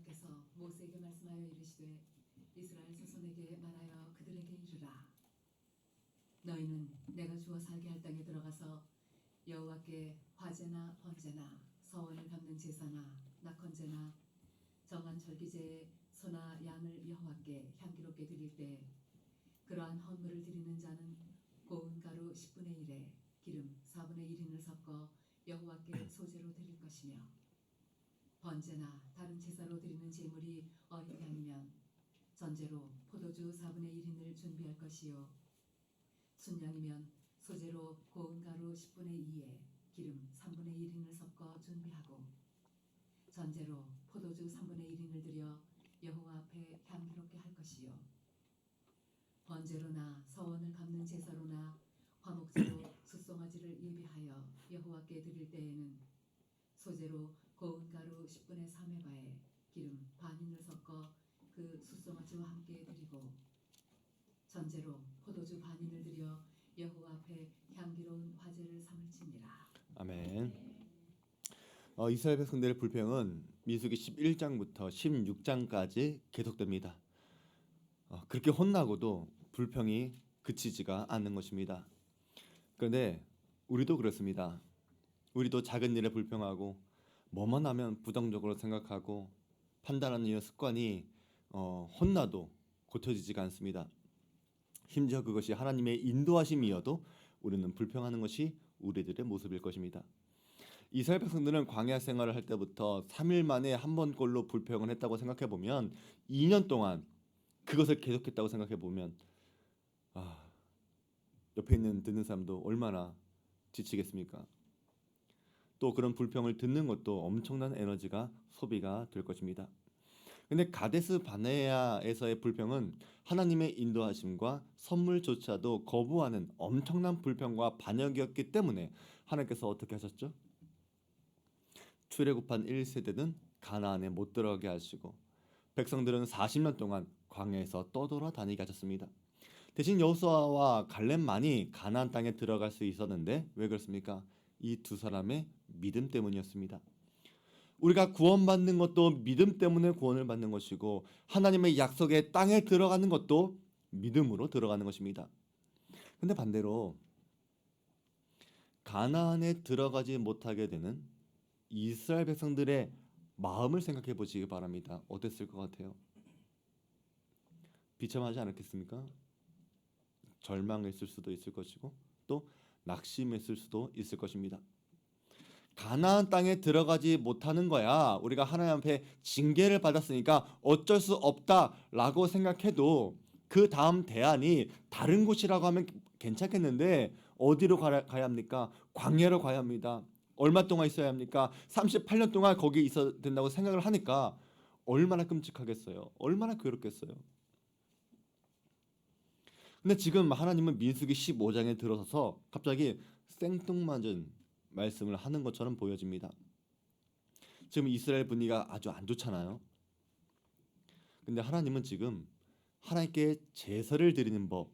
여호와께서 모세에게 말씀하여 이르시되 이스라엘 자손에게 말하여 그들에게 이르라. 너희는 내가 주어 살게 할 땅에 들어가서 여호와께 화제나 번제나 서원을 갚는 제사나 낙헌제나 정한 절기제에 소나 양을 여호와께 향기롭게 드릴 때 그러한 헌물을 드리는 자는 고운 가루 10분의 1에 기름 4분의 1인을 섞어 여호와께 소제로 드릴 것이며 번제나 다른 제사로 드리는 제물이 어린 양이면 전제로 포도주 4분의 1인을 준비할 것이요 순양이면 소제로 고운 가루 10분의 2에 기름 3분의 1인을 섞어 준비하고 전제로 포도주 3분의 1인을 들여 여호와 앞에 향기롭게 할 것이요 번제로나 서원을 갚는 제사로나 화목제로 숫송아지를 예비하여 여호와께 드릴 때에는 소제로 고운 가루 10분의 3의 바에 기름 반인을 섞어 그 숫송아지와 함께 드리고 전제로 포도주 반인을 들여 여호와 앞에 향기로운 화제를 삼을지니라. 아멘. 이스라엘 백성들의 불평은 민수기 11장부터 16장까지 계속됩니다. 그렇게 혼나고도 불평이 그치지가 않는 것입니다. 그런데 우리도 그렇습니다. 우리도 작은 일에 불평하고 뭐만 하면 부정적으로 생각하고 판단하는 이런 습관이 혼나도 고쳐지지가 않습니다. 심지어 그것이 하나님의 인도하심이어도 우리는 불평하는 것이 우리들의 모습일 것입니다. 이스라엘 백성들은 광야 생활을 할 때부터 3일 만에 한 번꼴로 불평을 했다고 생각해 보면 2년 동안 그것을 계속했다고 생각해 보면 옆에 있는 듣는 사람도 얼마나 지치겠습니까? 또 그런 불평을 듣는 것도 엄청난 에너지가 소비가 될 것입니다. 근데 가데스 바네아에서의 불평은 하나님의 인도하심과 선물조차도 거부하는 엄청난 불평과 반역이었기 때문에 하나님께서 어떻게 하셨죠? 출애굽한 1세대는 가나안에 못 들어가게 하시고 백성들은 40년 동안 광야에서 떠돌아다니게 하셨습니다. 대신 여호수아와 갈렙만이 가나안 땅에 들어갈 수 있었는데 왜 그렇습니까? 이 두 사람의 믿음 때문이었습니다. 우리가 구원받는 것도 믿음 때문에 구원을 받는 것이고 하나님의 약속의 땅에 들어가는 것도 믿음으로 들어가는 것입니다. 근데 반대로 가나안에 들어가지 못하게 되는 이스라엘 백성들의 마음을 생각해 보시기 바랍니다. 어땠을 것 같아요? 비참하지 않았겠습니까? 절망했을 수도 있을 것이고 또 낙심했을 수도 있을 것입니다. 가나안 땅에 들어가지 못하는 거야. 우리가 하나님 앞에 징계를 받았으니까 어쩔 수 없다라고 생각해도 그 다음 대안이 다른 곳이라고 하면 괜찮겠는데 어디로 가야 합니까? 광야로 가야 합니다. 얼마 동안 있어야 합니까? 38년 동안 거기에 있어야 된다고 생각을 하니까 얼마나 끔찍하겠어요. 얼마나 괴롭겠어요. 근데 지금 하나님은 민수기 15장에 들어서서 갑자기 생뚱맞은 말씀을 하는 것처럼 보여집니다. 지금 이스라엘 분위기가 아주 안 좋잖아요. 근데 하나님은 지금 하나님께 제사를 드리는 법,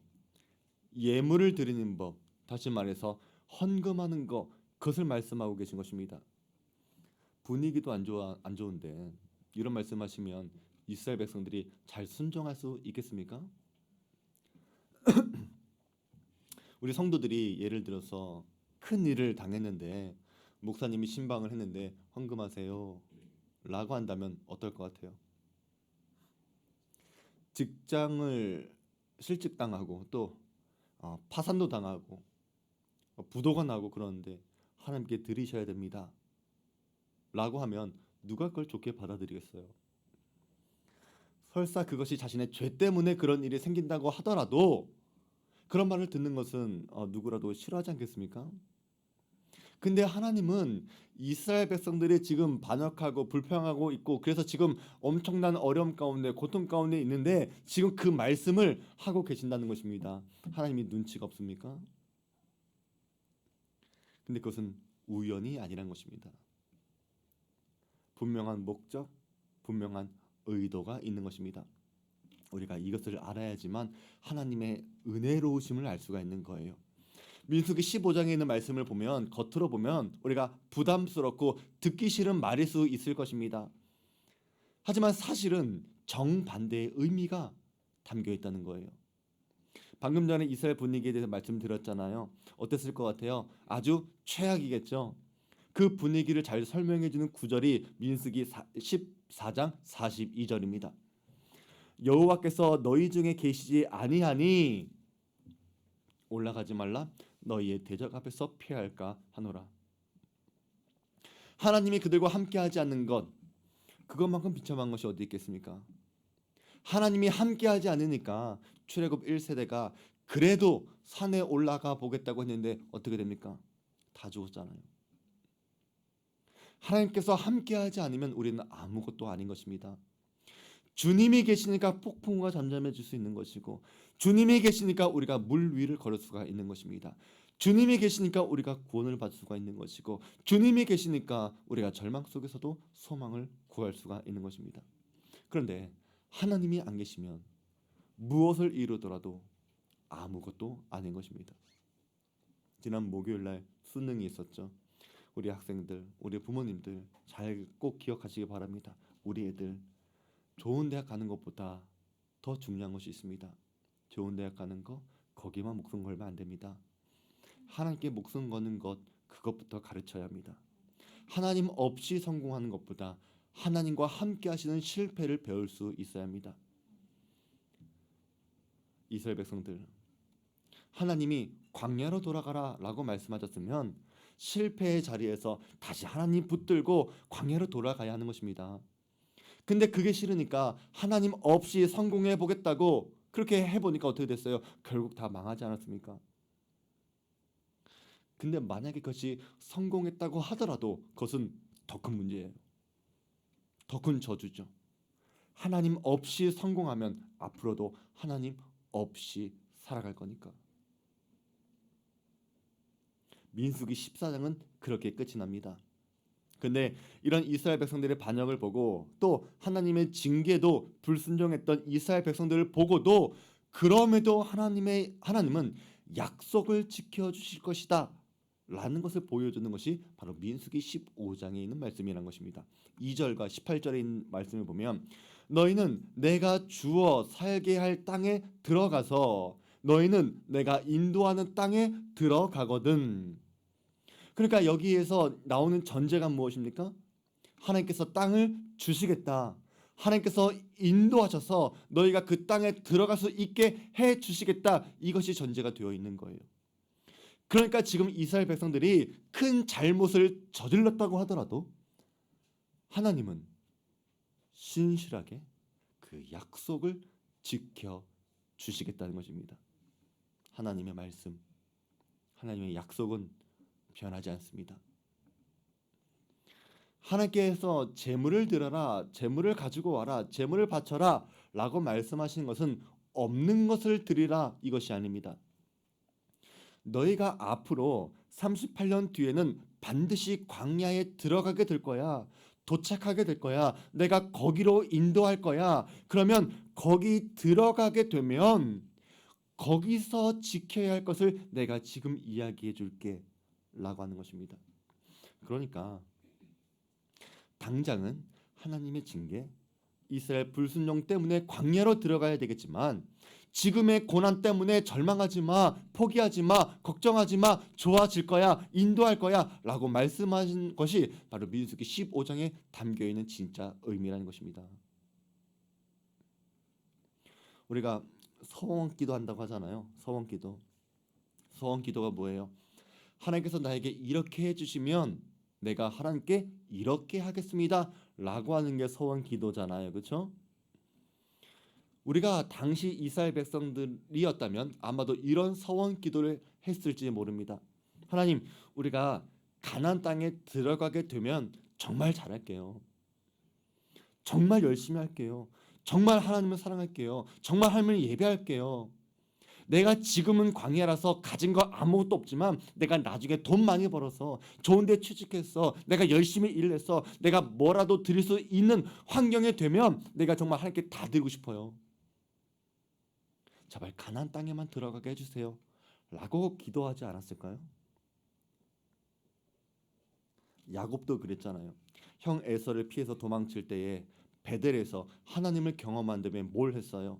예물을 드리는 법, 다시 말해서 헌금하는 것, 그것을 말씀하고 계신 것입니다. 분위기도 안 좋은데 이런 말씀하시면 이스라엘 백성들이 잘 순종할 수 있겠습니까? 우리 성도들이 예를 들어서 큰 일을 당했는데 목사님이 신방을 했는데 헌금하세요 라고 한다면 어떨 것 같아요? 직장을 실직당하고 또 파산도 당하고 부도가 나고 그러는데 하나님께 드리셔야 됩니다 라고 하면 누가 그걸 좋게 받아들이겠어요? 설사 그것이 자신의 죄 때문에 그런 일이 생긴다고 하더라도 그런 말을 듣는 것은 누구라도 싫어하지 않겠습니까? 근데 하나님은 이스라엘 백성들이 지금 반역하고 불평하고 있고 그래서 지금 엄청난 어려움 가운데 고통 가운데 있는데 지금 그 말씀을 하고 계신다는 것입니다. 하나님이 눈치가 없습니까? 근데 그것은 우연이 아니라는 것입니다. 분명한 목적, 분명한 의도가 있는 것입니다. 우리가 이것을 알아야지만 하나님의 은혜로우심을 알 수가 있는 거예요. 민수기 15장에 있는 말씀을 보면 겉으로 보면 우리가 부담스럽고 듣기 싫은 말일 수 있을 것입니다. 하지만 사실은 정반대의 의미가 담겨 있다는 거예요. 방금 전에 이스라엘 분위기에 대해서 말씀드렸잖아요. 어땠을 것 같아요? 아주 최악이겠죠. 그 분위기를 잘 설명해 주는 구절이 민수기 14장 42절입니다. 여호와께서 너희 중에 계시지 아니하니 올라가지 말라 너희의 대적 앞에서 피할까 하노라. 하나님이 그들과 함께하지 않는 것, 그것만큼 비참한 것이 어디 있겠습니까? 하나님이 함께하지 않으니까 출애굽 1세대가 그래도 산에 올라가 보겠다고 했는데 어떻게 됩니까? 다 죽었잖아요. 하나님께서 함께하지 않으면 우리는 아무것도 아닌 것입니다. 주님이 계시니까 폭풍우가 잠잠해질 수 있는 것이고, 주님이 계시니까 우리가 물 위를 걸을 수가 있는 것입니다. 주님이 계시니까 우리가 구원을 받을 수가 있는 것이고, 주님이 계시니까 우리가 절망 속에서도 소망을 구할 수가 있는 것입니다. 그런데 하나님이 안 계시면 무엇을 이루더라도 아무것도 아닌 것입니다. 지난 목요일 날 수능이 있었죠. 우리 학생들, 우리 부모님들 잘 꼭 기억하시기 바랍니다. 우리 애들 좋은 대학 가는 것보다 더 중요한 것이 있습니다. 좋은 대학 가는 거, 거기만 목숨 걸면 안 됩니다. 하나님께 목숨 거는 것, 그것부터 가르쳐야 합니다. 하나님 없이 성공하는 것보다 하나님과 함께 하시는 실패를 배울 수 있어야 합니다. 이스라엘 백성들, 하나님이 광야로 돌아가라 라고 말씀하셨으면 실패의 자리에서 다시 하나님 붙들고 광야로 돌아가야 하는 것입니다. 근데 그게 싫으니까 하나님 없이 성공해 보겠다고 그렇게 해보니까 어떻게 됐어요? 결국 다 망하지 않았습니까? 근데 만약에 그것이 성공했다고 하더라도 그것은 더 큰 문제예요. 더 큰 저주죠. 하나님 없이 성공하면 앞으로도 하나님 없이 살아갈 거니까. 민수기 14장은 그렇게 끝이 납니다. 근데 이런 이스라엘 백성들의 반역을 보고 또 하나님의 징계도 불순종했던 이스라엘 백성들을 보고도 그럼에도 하나님은 약속을 지켜주실 것이다 라는 것을 보여주는 것이 바로 민수기 15장에 있는 말씀이라는 것입니다. 2절과 18절에 있는 말씀을 보면 너희는 내가 주어 살게 할 땅에 들어가서 너희는 내가 인도하는 땅에 들어가거든. 그러니까 여기에서 나오는 전제가 무엇입니까? 하나님께서 땅을 주시겠다. 하나님께서 인도하셔서 너희가 그 땅에 들어갈 수 있게 해 주시겠다. 이것이 전제가 되어 있는 거예요. 그러니까 지금 이스라엘 백성들이 큰 잘못을 저질렀다고 하더라도 하나님은 신실하게 그 약속을 지켜 주시겠다는 것입니다. 하나님의 말씀, 하나님의 약속은 변하지 않습니다. 하나님께서 재물을 들어라, 재물을 가지고 와라, 재물을 바쳐라 라고 말씀하시는 것은 없는 것을 드리라 이것이 아닙니다. 너희가 앞으로 38년 뒤에는 반드시 광야에 들어가게 될 거야. 도착하게 될 거야. 내가 거기로 인도할 거야. 그러면 거기 들어가게 되면 거기서 지켜야 할 것을 내가 지금 이야기해 줄게 라고 하는 것입니다. 그러니까 당장은 하나님의 징계, 이스라엘 불순종 때문에 광야로 들어가야 되겠지만 지금의 고난 때문에 절망하지 마, 포기하지 마, 걱정하지 마, 좋아질 거야, 인도할 거야 라고 말씀하신 것이 바로 민수기 15장에 담겨있는 진짜 의미라는 것입니다. 우리가 서원기도 한다고 하잖아요. 서원기도. 서원기도가 뭐예요? 하나님께서 나에게 이렇게 해주시면 내가 하나님께 이렇게 하겠습니다 라고 하는 게 서원기도잖아요. 그렇죠? 우리가 당시 이스라엘 백성들이었다면 아마도 이런 서원기도를 했을지 모릅니다. 하나님, 우리가 가나안 땅에 들어가게 되면 정말 잘할게요. 정말 열심히 할게요. 정말 하나님을 사랑할게요. 정말 하나님을 예배할게요. 내가 지금은 광야라서 가진 거 아무것도 없지만 내가 나중에 돈 많이 벌어서 좋은 데 취직해서 내가 열심히 일을 해서 내가 뭐라도 드릴 수 있는 환경에 되면 내가 정말 하나님께 다 드리고 싶어요. 제발 가나안 땅에만 들어가게 해주세요 라고 기도하지 않았을까요? 야곱도 그랬잖아요. 형 에서를 피해서 도망칠 때에 베델에서 하나님을 경험한 다음에 뭘 했어요?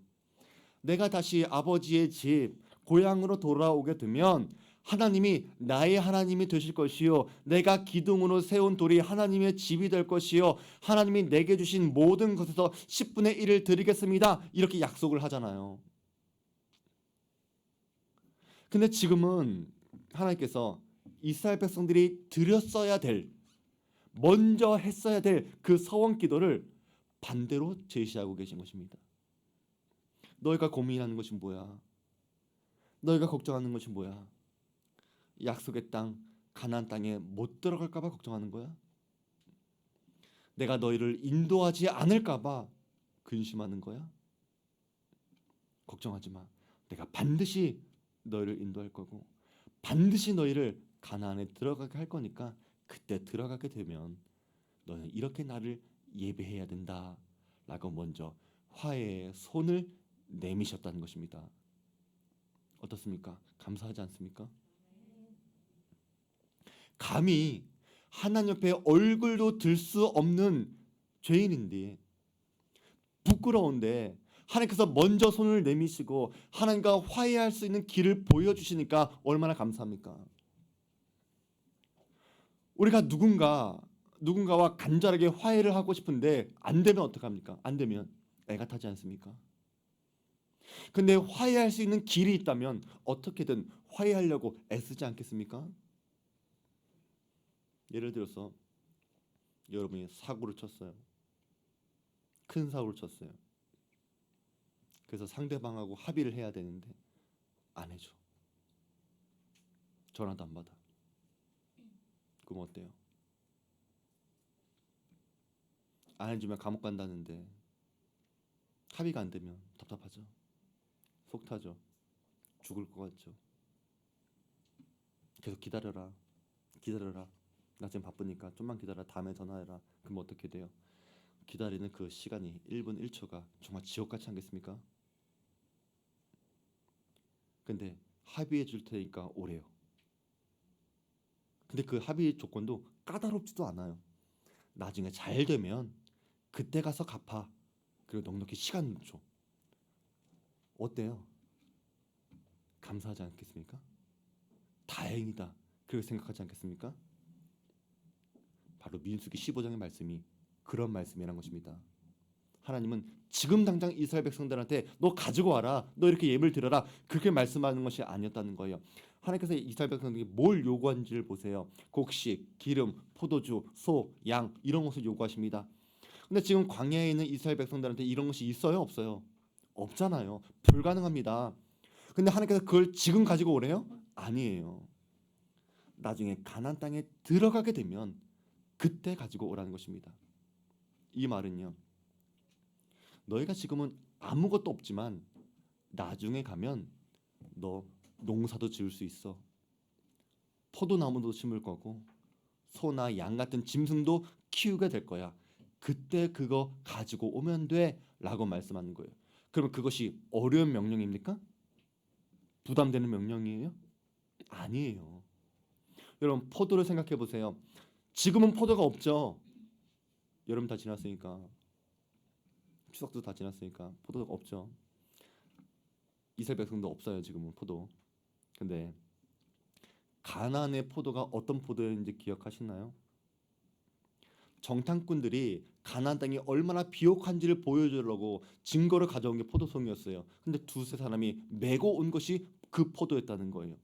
내가 다시 아버지의 집 고향으로 돌아오게 되면 하나님이 나의 하나님이 되실 것이요 내가 기둥으로 세운 돌이 하나님의 집이 될 것이요 하나님이 내게 주신 모든 것에서 10분의 1을 드리겠습니다. 이렇게 약속을 하잖아요. 근데 지금은 하나님께서 이스라엘 백성들이 드렸어야 될, 먼저 했어야 될 그 서원 기도를 반대로 제시하고 계신 것입니다. 너희가 고민하는 것이 뭐야? 너희가 걱정하는 것이 뭐야? 약속의 땅, 가나안 땅에 못 들어갈까 봐 걱정하는 거야? 내가 너희를 인도하지 않을까 봐 근심하는 거야? 걱정하지 마. 내가 반드시 너희를 인도할 거고 반드시 너희를 가나안에 들어가게 할 거니까 그때 들어가게 되면 너는 이렇게 나를 예배해야 된다 라고 먼저 화해의 손을 내미셨다는 것입니다. 어떻습니까? 감사하지 않습니까? 감히 하나님 옆에 얼굴도 들 수 없는 죄인인데 부끄러운데 하나님께서 먼저 손을 내미시고 하나님과 화해할 수 있는 길을 보여주시니까 얼마나 감사합니까? 우리가 누군가와 간절하게 화해를 하고 싶은데 안 되면 어떡합니까? 안 되면 애가 타지 않습니까? 근데 화해할 수 있는 길이 있다면 어떻게든 화해하려고 애쓰지 않겠습니까? 예를 들어서 여러분이 사고를 쳤어요. 큰 사고를 쳤어요. 그래서 상대방하고 합의를 해야 되는데 안 해줘. 전화도 안 받아. 그럼 어때요? 안 해주면 감옥 간다는데 합의가 안 되면 답답하죠. 속 타죠. 죽을 것 같죠. 계속 기다려라. 나 지금 바쁘니까 좀만 기다려. 다음에 전화해라. 그럼 어떻게 돼요? 기다리는 그 시간이 1분 1초가 정말 지옥같이 않겠습니까? 근데 합의해 줄 테니까 오래요. 근데 그 합의 조건도 까다롭지도 않아요. 나중에 잘 되면 그때 가서 갚아. 그리고 넉넉히 시간 줘. 어때요? 감사하지 않겠습니까? 다행이다. 그렇게 생각하지 않겠습니까? 바로 민수기 15장의 말씀이 그런 말씀이란 것입니다. 하나님은 지금 당장 이스라엘 백성들한테 너 가지고 와라. 너 이렇게 예물을 드려라. 그렇게 말씀하는 것이 아니었다는 거예요. 하나님께서 이스라엘 백성들에게 뭘 요구한지를 보세요. 곡식, 기름, 포도주, 소, 양 이런 것을 요구하십니다. 근데 지금 광야에 있는 이스라엘 백성들한테 이런 것이 있어요? 없어요? 없잖아요. 불가능합니다. 근데 하나님께서 그걸 지금 가지고 오래요? 아니에요. 나중에 가나안 땅에 들어가게 되면 그때 가지고 오라는 것입니다. 이 말은요. 너희가 지금은 아무것도 없지만 나중에 가면 너 농사도 지을 수 있어. 포도나무도 심을 거고 소나 양 같은 짐승도 키우게 될 거야. 그때 그거 가지고 오면 돼 라고 말씀하는 거예요. 그러면 그것이 어려운 명령입니까? 부담되는 명령이에요? 아니에요. 여러분 포도를 생각해 보세요. 지금은 포도가 없죠. 여름 다 지났으니까 추석도 다 지났으니까 포도가 없죠. 이스라엘 백성도 없어요. 지금은 포도. 근데 가나안의 포도가 어떤 포도였는지 기억하시나요? 정탐꾼들이 가나안 땅이 얼마나 비옥한지를 보여주려고 증거를 가져온 게 포도송이었어요. 근데 두세 사람이 메고 온 것이 그 포도였다는 거예요.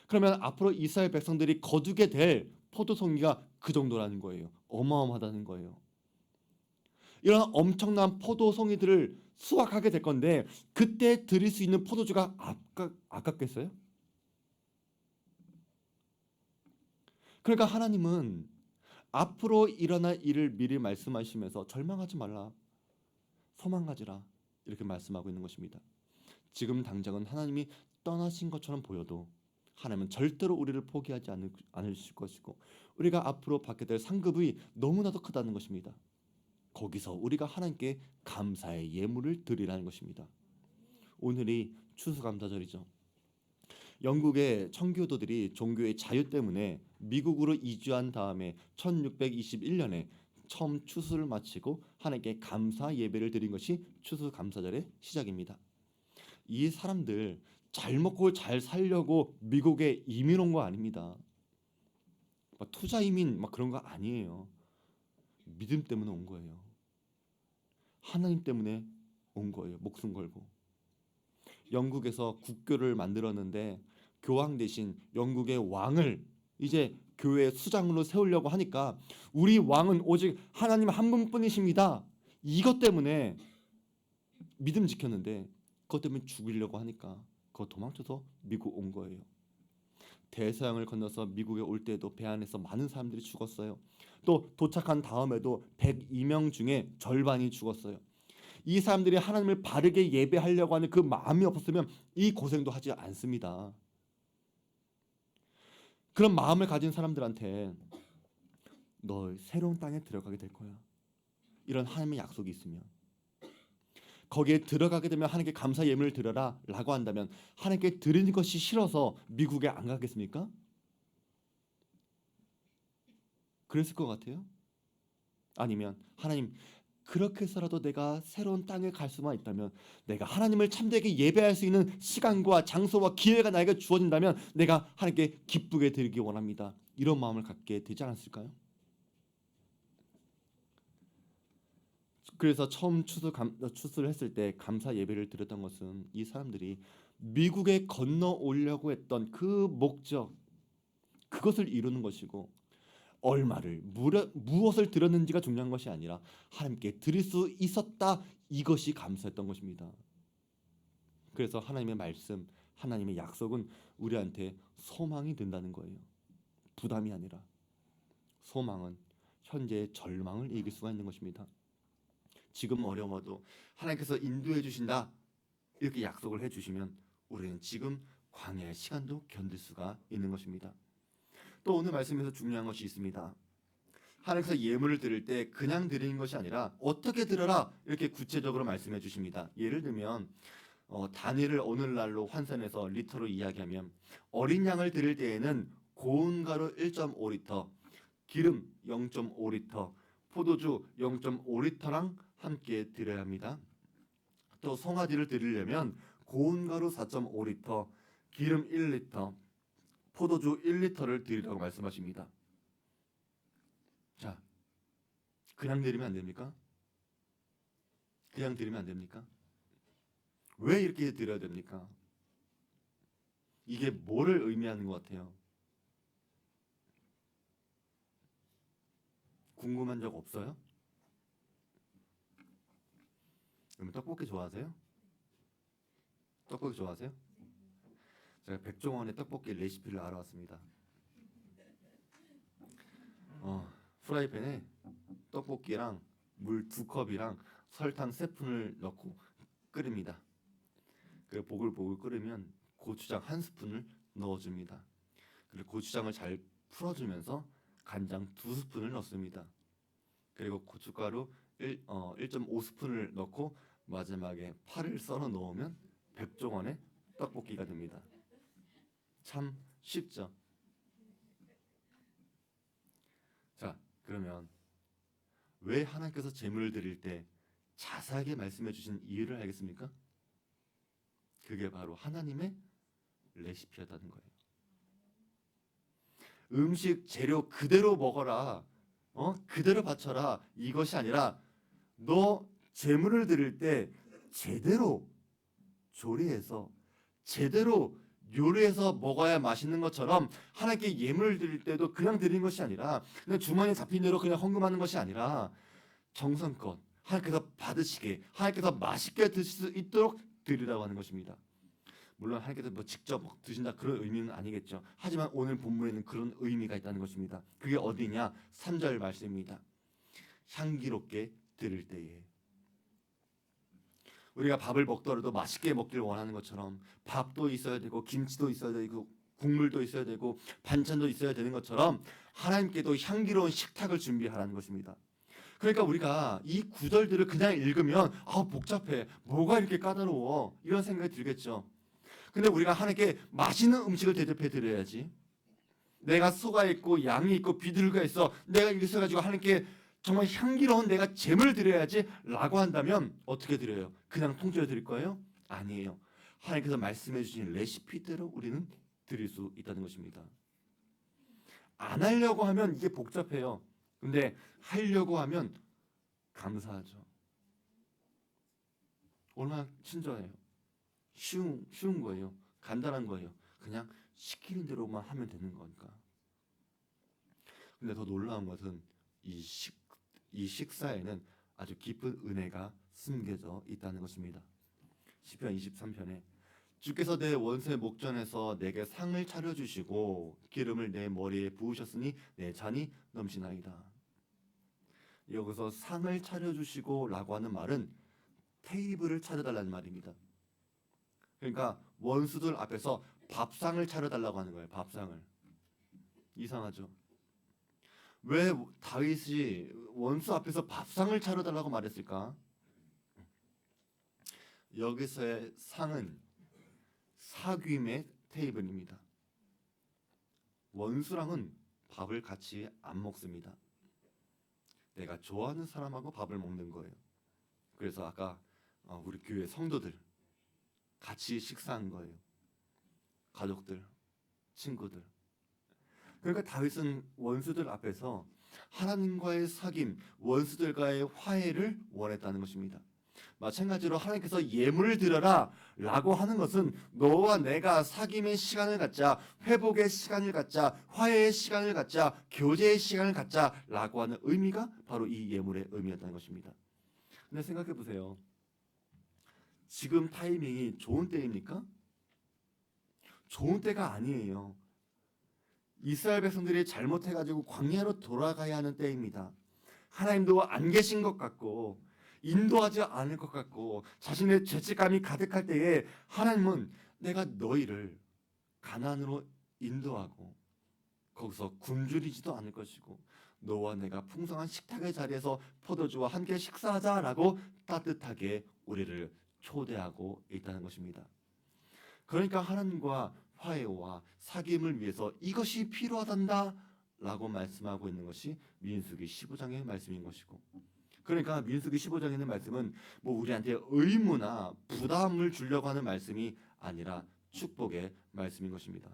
그러면 앞으로 이스라엘 백성들이 거두게 될 포도송이가 그 정도라는 거예요. 어마어마하다는 거예요. 이런 엄청난 포도송이들을 수확하게 될 건데 그때 드릴 수 있는 포도주가 아깝겠어요? 그러니까 하나님은 앞으로 일어날 일을 미리 말씀하시면서 절망하지 말라, 소망 가지라 이렇게 말씀하고 있는 것입니다. 지금 당장은 하나님이 떠나신 것처럼 보여도 하나님은 절대로 우리를 포기하지 않으실 것이고 우리가 앞으로 받게 될 상급이 너무나도 크다는 것입니다. 거기서 우리가 하나님께 감사의 예물을 드리라는 것입니다. 오늘이 추수감사절이죠. 영국의 청교도들이 종교의 자유 때문에 미국으로 이주한 다음에 1621년에 처음 추수를 마치고 하나님께 감사 예배를 드린 것이 추수감사절의 시작입니다. 이 사람들 잘 먹고 잘 살려고 미국에 이민 온 거 아닙니다. 막 투자 이민 막 그런 거 아니에요. 믿음 때문에 온 거예요. 하나님 때문에 온 거예요. 목숨 걸고. 영국에서 국교를 만들었는데 교황 대신 영국의 왕을 이제 교회 수장으로 세우려고 하니까 우리 왕은 오직 하나님 한 분뿐이십니다. 이것 때문에 믿음 지켰는데 그것 때문에 죽이려고 하니까 그거 도망쳐서 미국 온 거예요. 대서양을 건너서 미국에 올 때도 배 안에서 많은 사람들이 죽었어요. 또 도착한 다음에도 102명 중에 절반이 죽었어요. 이 사람들이 하나님을 바르게 예배하려고 하는 그 마음이 없었으면 이 고생도 하지 않습니다. 그런 마음을 가진 사람들한테 너 새로운 땅에 들어가게 될 거야. 이런 하나님의 약속이 있으면 거기에 들어가게 되면 하나님께 감사 예물을 드려라 라고 한다면 하나님께 드리는 것이 싫어서 미국에 안 가겠습니까? 그랬을 것 같아요. 아니면 하나님 그렇게 해서라도 내가 새로운 땅에 갈 수만 있다면 내가 하나님을 참되게 예배할 수 있는 시간과 장소와 기회가 나에게 주어진다면 내가 하나님께 기쁘게 드리기 원합니다. 이런 마음을 갖게 되지 않았을까요? 그래서 처음 추수를 했을 때 감사 예배를 드렸던 것은 이 사람들이 미국에 건너오려고 했던 그 목적 그것을 이루는 것이고 얼마를 무엇을 드렸는지가 중요한 것이 아니라 하나님께 드릴 수 있었다 이것이 감사했던 것입니다. 그래서 하나님의 말씀 하나님의 약속은 우리한테 소망이 된다는 거예요. 부담이 아니라 소망은 현재의 절망을 이길 수가 있는 것입니다. 지금 어려워도 하나님께서 인도해 주신다 이렇게 약속을 해주시면 우리는 지금 광야의 시간도 견딜 수가 있는 것입니다. 또 오늘 말씀에서 중요한 것이 있습니다. 하나님께서 예물을 드릴 때 그냥 드리는 것이 아니라 어떻게 드려라 이렇게 구체적으로 말씀해 주십니다. 예를 들면 단위를 오늘날로 환산해서 리터로 이야기하면 어린 양을 드릴 때에는 고운 가루 1.5리터, 기름 0.5리터, 포도주 0.5리터랑 함께 드려야 합니다. 또 송아지를 드리려면 고운 가루 4.5리터, 기름 1리터, 포도주 1리터를 드리라고 말씀하십니다. 자, 그냥 드리면 안 됩니까? 그냥 드리면 안 됩니까? 왜 이렇게 드려야 됩니까? 이게 뭐를 의미하는 것 같아요? 궁금한 적 없어요? 그럼 떡볶이 좋아하세요? 떡볶이 좋아하세요? 제가 백종원의 떡볶이 레시피를 알아왔습니다. 프라이팬에 떡볶이랑 물 2컵이랑 설탕 3푼을 넣고 끓입니다. 그리고 보글보글 끓으면 고추장 1스푼을 넣어줍니다. 그리고 고추장을 잘 풀어주면서 간장 2스푼을 넣습니다. 그리고 고춧가루 1.5스푼을 넣고 마지막에 파를 썰어 넣으면 백종원의 떡볶이가 됩니다. 참 쉽죠? 자, 그러면 왜 하나님께서 제물을 드릴 때 자세하게 말씀해 주신 이유를 알겠습니까? 그게 바로 하나님의 레시피였다는 거예요. 음식 재료 그대로 먹어라, 그대로 바쳐라 이것이 아니라 너 제물을 드릴 때 제대로 조리해서 제대로 요리해서 먹어야 맛있는 것처럼 하나님께 예물을 드릴 때도 그냥 드리는 것이 아니라 그냥 주머니에 잡힌 대로 그냥 헌금하는 것이 아니라 정성껏 하나님께서 받으시게 하나님께서 맛있게 드실 수 있도록 드리라고 하는 것입니다. 물론 하나님께서 뭐 직접 드신다 그런 의미는 아니겠죠. 하지만 오늘 본문에는 그런 의미가 있다는 것입니다. 그게 어디냐? 3절 말씀입니다. 향기롭게 드릴 때에 우리가 밥을 먹더라도 맛있게 먹기를 원하는 것처럼 밥도 있어야 되고 김치도 있어야 되고 국물도 있어야 되고 반찬도 있어야 되는 것처럼 하나님께도 향기로운 식탁을 준비하라는 것입니다. 그러니까 우리가 이 구절들을 그냥 읽으면 복잡해, 뭐가 이렇게 까다로워 이런 생각이 들겠죠. 근데 우리가 하나님께 맛있는 음식을 대접해 드려야지. 내가 소가 있고 양이 있고 비둘기가 있어 내가 이렇게 해가지고 하나님께 정말 향기로운 내가 제물을 드려야지라고 한다면 어떻게 드려요? 그냥 통째로 드릴 거예요? 아니에요. 하나님께서 말씀해 주신 레시피대로 우리는 드릴 수 있다는 것입니다. 안 하려고 하면 이게 복잡해요. 근데 하려고 하면 감사하죠. 얼마나 친절해요. 쉬운 거예요. 간단한 거예요. 그냥 시키는 대로만 하면 되는 거니까. 근데 더 놀라운 것은 이 식사에는 아주 깊은 은혜가 숨겨져 있다는 것입니다. 시편 23편에 주께서 내 원수의 목전에서 내게 상을 차려주시고 기름을 내 머리에 부으셨으니 내 잔이 넘치나이다. 여기서 상을 차려주시고 라고 하는 말은 테이블을 차려달라는 말입니다. 그러니까 원수들 앞에서 밥상을 차려달라고 하는 거예요. 밥상을. 이상하죠? 왜 다윗이 원수 앞에서 밥상을 차려달라고 말했을까? 여기서의 상은 사귐의 테이블입니다. 원수랑은 밥을 같이 안 먹습니다. 내가 좋아하는 사람하고 밥을 먹는 거예요. 그래서 아까 우리 교회 성도들 같이 식사한 거예요. 가족들, 친구들. 그러니까 다윗은 원수들 앞에서 하나님과의 사귐, 원수들과의 화해를 원했다는 것입니다. 마찬가지로 하나님께서 예물을 드려라 라고 하는 것은 너와 내가 사귐의 시간을 갖자, 회복의 시간을 갖자, 화해의 시간을 갖자, 교제의 시간을 갖자 라고 하는 의미가 바로 이 예물의 의미였다는 것입니다. 근데 생각해 보세요. 지금 타이밍이 좋은 때입니까? 좋은 때가 아니에요. 이스라엘 백성들이 잘못해가지고 광야로 돌아가야 하는 때입니다. 하나님도 안 계신 것 같고 인도하지 않을 것 같고 자신의 죄책감이 가득할 때에 하나님은 내가 너희를 가나안으로 인도하고 거기서 굶주리지도 않을 것이고 너와 내가 풍성한 식탁의 자리에서 포도주와 함께 식사하자라고 따뜻하게 우리를 초대하고 있다는 것입니다. 그러니까 하나님과 화해와 사귐을 위해서 이것이 필요하단다 라고 말씀하고 있는 것이 민수기 15장의 말씀인 것이고, 그러니까 민수기 15장에 있는 말씀은 뭐 우리한테 의무나 부담을 주려고 하는 말씀이 아니라 축복의 말씀인 것입니다.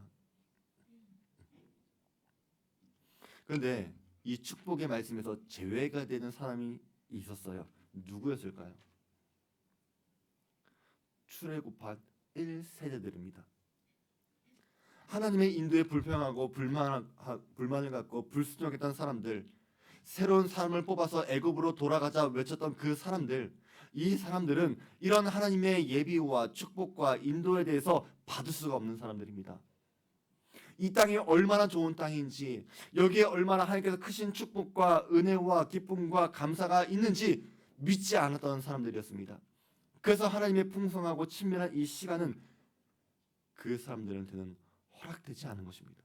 그런데 이 축복의 말씀에서 제외가 되는 사람이 있었어요. 누구였을까요? 출애굽한 1세대들입니다. 하나님의 인도에 불평하고 불만을 갖고 불순종했던 사람들, 새로운 사람을 뽑아서 애굽으로 돌아가자 외쳤던 그 사람들, 이 사람들은 이런 하나님의 예비와 축복과 인도에 대해서 받을 수가 없는 사람들입니다. 이 땅이 얼마나 좋은 땅인지, 여기에 얼마나 하나님께서 크신 축복과 은혜와 기쁨과 감사가 있는지 믿지 않았던 사람들이었습니다. 그래서 하나님의 풍성하고 친밀한 이 시간은 그 사람들한테는 허락되지 않은 것입니다.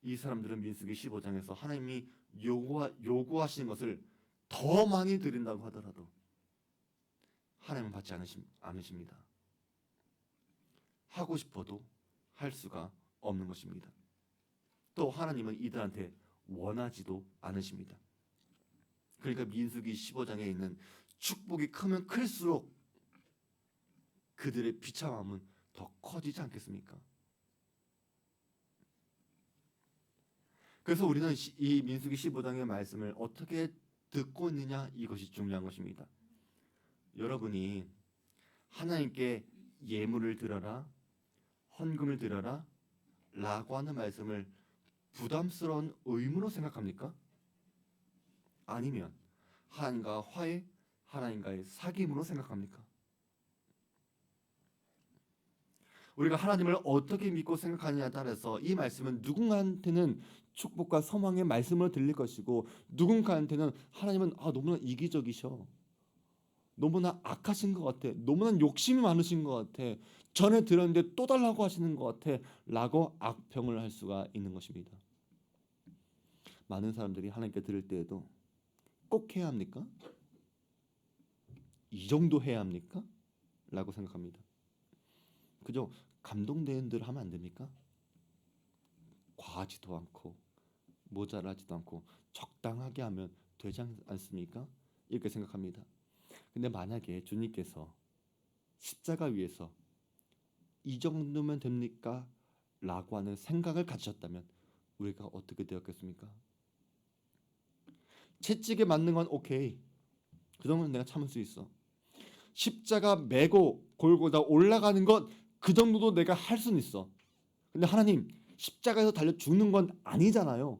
이 사람들은 민수기 15장에서 하나님이 요구하시는 것을 더 많이 드린다고 하더라도 하나님은 받지 않으십니다. 하고 싶어도 할 수가 없는 것입니다. 또 하나님은 이들한테 원하지도 않으십니다. 그러니까 민수기 15장에 있는 축복이 크면 클수록 그들의 비참함은 더 커지지 않겠습니까? 그래서 우리는 이 민수기 15장의 말씀을 어떻게 듣고 있느냐, 이것이 중요한 것입니다. 여러분이 하나님께 예물을 드려라, 헌금을 드려라 라고 하는 말씀을 부담스러운 의무로 생각합니까? 아니면 하나님과 화해, 하나님과의 사귐으로 생각합니까? 우리가 하나님을 어떻게 믿고 생각하느냐에 따라서 이 말씀은 누군가한테는 축복과 소망의 말씀으로 들릴 것이고, 누군가한테는 하나님은 너무나 이기적이셔, 너무나 악하신 것 같아, 너무나 욕심이 많으신 것 같아, 전에 들었는데 또 달라고 하시는 것 같아 라고 악평을 할 수가 있는 것입니다. 많은 사람들이 하나님께 들을 때에도 꼭 해야 합니까? 이 정도 해야 합니까? 라고 생각합니다. 그저 감동되는 대로 하면 안 됩니까? 과하지도 않고 모자라지도 않고 적당하게 하면 되지 않습니까? 이렇게 생각합니다. 근데 만약에 주님께서 십자가 위에서 이 정도면 됩니까? 라고 하는 생각을 가지셨다면 우리가 어떻게 되었겠습니까? 채찍에 맞는 건 오케이, 그 정도는 내가 참을 수 있어. 십자가 메고 골고다 올라가는 것, 그 정도도 내가 할 수는 있어. 근데 하나님, 십자가에서 달려 죽는 건 아니잖아요.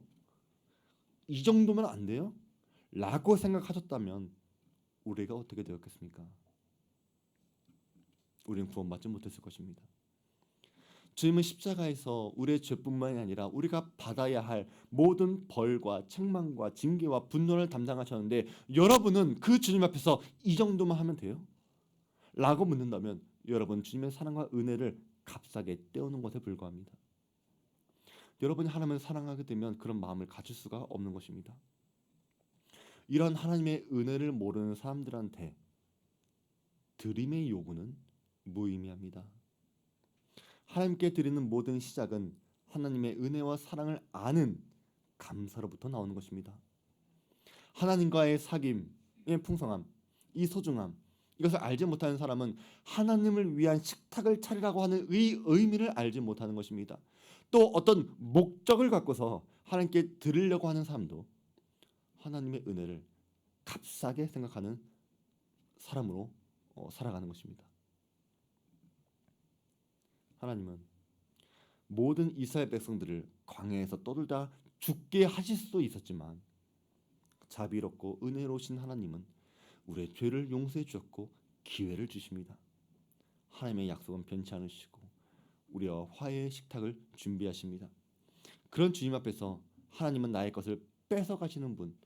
이 정도면 안 돼요? 라고 생각하셨다면 우리가 어떻게 되었겠습니까? 우리는 구원받지 못했을 것입니다. 주님은 십자가에서 우리의 죄뿐만이 아니라 우리가 받아야 할 모든 벌과 책망과 징계와 분노를 담당하셨는데, 여러분은 그 주님 앞에서 이 정도만 하면 돼요? 라고 묻는다면 여러분, 주님의 사랑과 은혜를 값싸게 떼우는 것에 불과합니다. 여러분이 하나님을 사랑하게 되면 그런 마음을 가질 수가 없는 것입니다. 이런 하나님의 은혜를 모르는 사람들한테 드림의 요구는 무의미합니다. 하나님께 드리는 모든 시작은 하나님의 은혜와 사랑을 아는 감사로부터 나오는 것입니다. 하나님과의 사귐의 풍성함, 이 소중함, 이것을 알지 못하는 사람은 하나님을 위한 식탁을 차리라고 하는 이 의미를 알지 못하는 것입니다. 또 어떤 목적을 갖고서 하나님께 드리려고 하는 사람도 하나님의 은혜를 값싸게 생각하는 사람으로 살아가는 것입니다. 하나님은 모든 이스라엘 백성들을 광야에서 떠돌다 죽게 하실 수도 있었지만, 자비롭고 은혜로우신 하나님은 우리의 죄를 용서해 주셨고 기회를 주십니다. 하나님의 약속은 변치 않으시고 우리와 화해의 식탁을 준비하십니다. 그런 주님 앞에서 하나님은 나의 것을 뺏어가시는 분,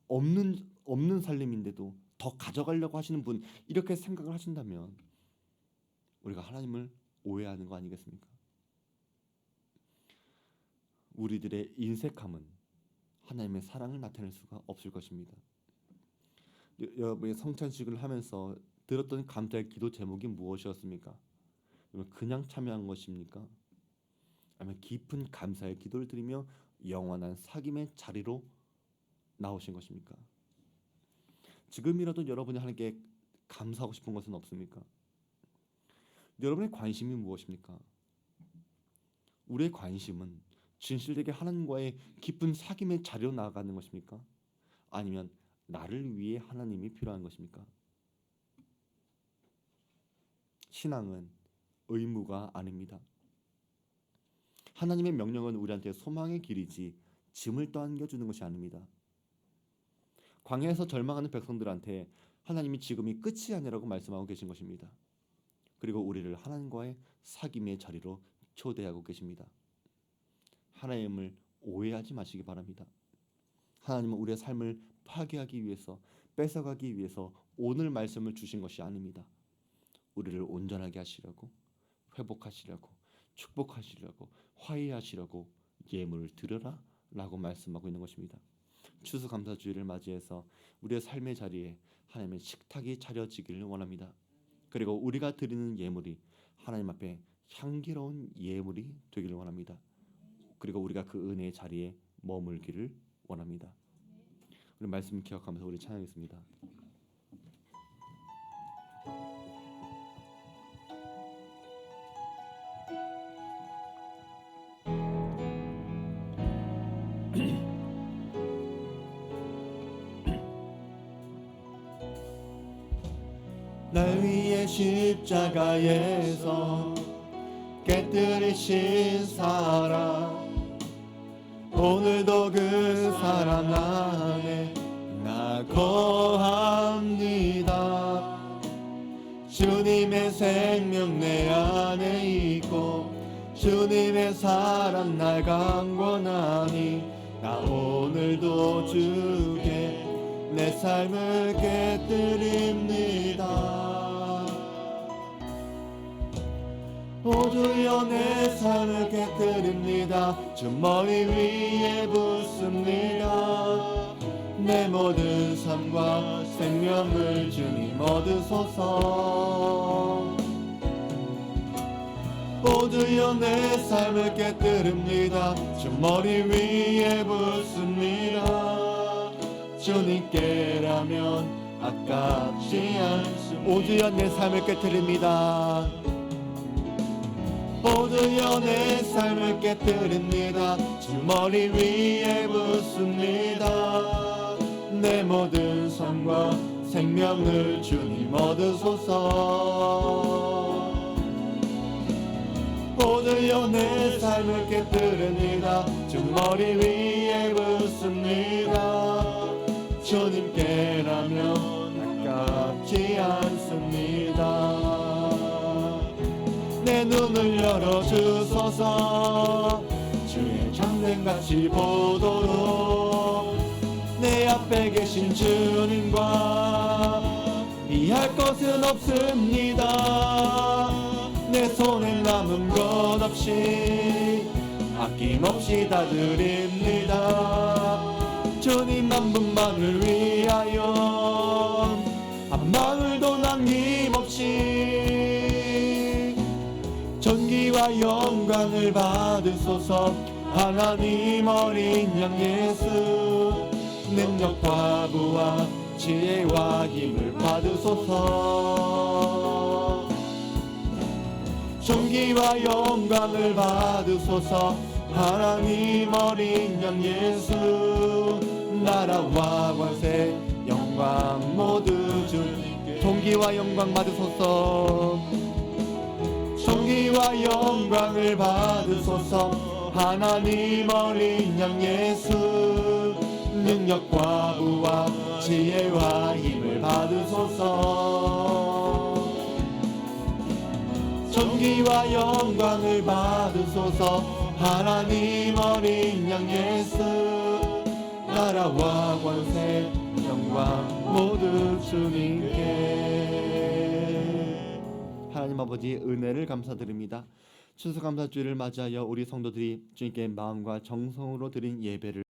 없는 살림인데도 더 가져가려고 하시는 분, 이렇게 생각을 하신다면 우리가 하나님을 오해하는 거 아니겠습니까? 우리들의 인색함은 하나님의 사랑을 나타낼 수가 없을 것입니다. 여러분이 성찬식을 하면서 들었던 감사의 기도 제목이 무엇이었습니까? 그냥 참여한 것입니까? 아니면 깊은 감사의 기도를 드리며 영원한 사귐의 자리로 나오신 것입니까? 지금이라도 여러분이 하나님께 감사하고 싶은 것은 없습니까? 여러분의 관심이 무엇입니까? 우리의 관심은 진실되게 하나님과의 깊은 사귐의 자리로 나아가는 것입니까? 아니면 나를 위해 하나님이 필요한 것입니까? 신앙은 의무가 아닙니다. 하나님의 명령은 우리한테 소망의 길이지 짐을 떠안겨주는 것이 아닙니다. 광야에서 절망하는 백성들한테 하나님이 지금이 끝이 아니라고 말씀하고 계신 것입니다. 그리고 우리를 하나님과의 사귐의 자리로 초대하고 계십니다. 하나님을 오해하지 마시기 바랍니다. 하나님은 우리의 삶을 파괴하기 위해서, 뺏어가기 위해서 오늘 말씀을 주신 것이 아닙니다. 우리를 온전하게 하시려고, 회복하시려고, 축복하시려고, 화해하시려고 예물을 드려라 라고 말씀하고 있는 것입니다. 추수감사주의를 맞이해서 우리의 삶의 자리에 하나님의 식탁이 차려지기를 원합니다. 그리고 우리가 드리는 예물이 하나님 앞에 향기로운 예물이 되기를 원합니다. 그리고 우리가 그 은혜의 자리에 머물기를 원합니다. 우리 말씀 기억하면서 우리 찬양하겠습니다. 날 위해 십자가에서 깨뜨리신 사랑, 오늘도 그 사랑 안에 나 거합니다. 주님의 생명 내 안에 있고 주님의 사랑 날 강권하니 나 오늘도 주께 내 삶을 깨뜨립니다. 오 주여 내 삶을 깨뜨립니다. 주 머리 위에 붓습니다. 내 모든 삶과 생명을 주님 얻으소서. 모두여 내 삶을 깨뜨립니다. 주 머리 위에 붓습니다. 주님께라면 아깝지 않습니다. 모두여 내 삶을 깨뜨립니다. 모두여 내 삶을 깨뜨립니다. 주 머리 위에 붓습니다. 내 모든 삶과 생명을 주님 얻으소서. 모두여 내 삶을 깨뜨립니다. 주 머리 위에 붓습니다. 주님께라면 아깝지 않습니다. 내 눈을 열어주소서. 주의 장면같이 보도록 내 앞에 계신 주님과 이할 것은 없습니다. 내 손에 남은 것 없이 아낌없이 다 드립니다. 주님 한 분만을 위하여 한 방울도 남김없이 존귀와 영광을 받으소서. 하나님 어린 양 예수 능력과 부와 지혜와 힘을 받으소서. 존귀와 영광을 받으소서. 하나님 어린 양 예수 나라와 권세 영광 모두 주님께. 존귀와 영광 받으소서. 존귀와 영광을 받으소서. 하나님 어린 양 예수 능력과 부와 지혜와 힘을 받으소서. 존귀와 영광을 받으소서. 하나님 어린 양 예수 나라와 권세 영광 모두 주님께. 하나님 아버지 은혜를 감사드립니다. 추수감사주일을 맞이하여 우리 성도들이 주님께 마음과 정성으로 드린 예배를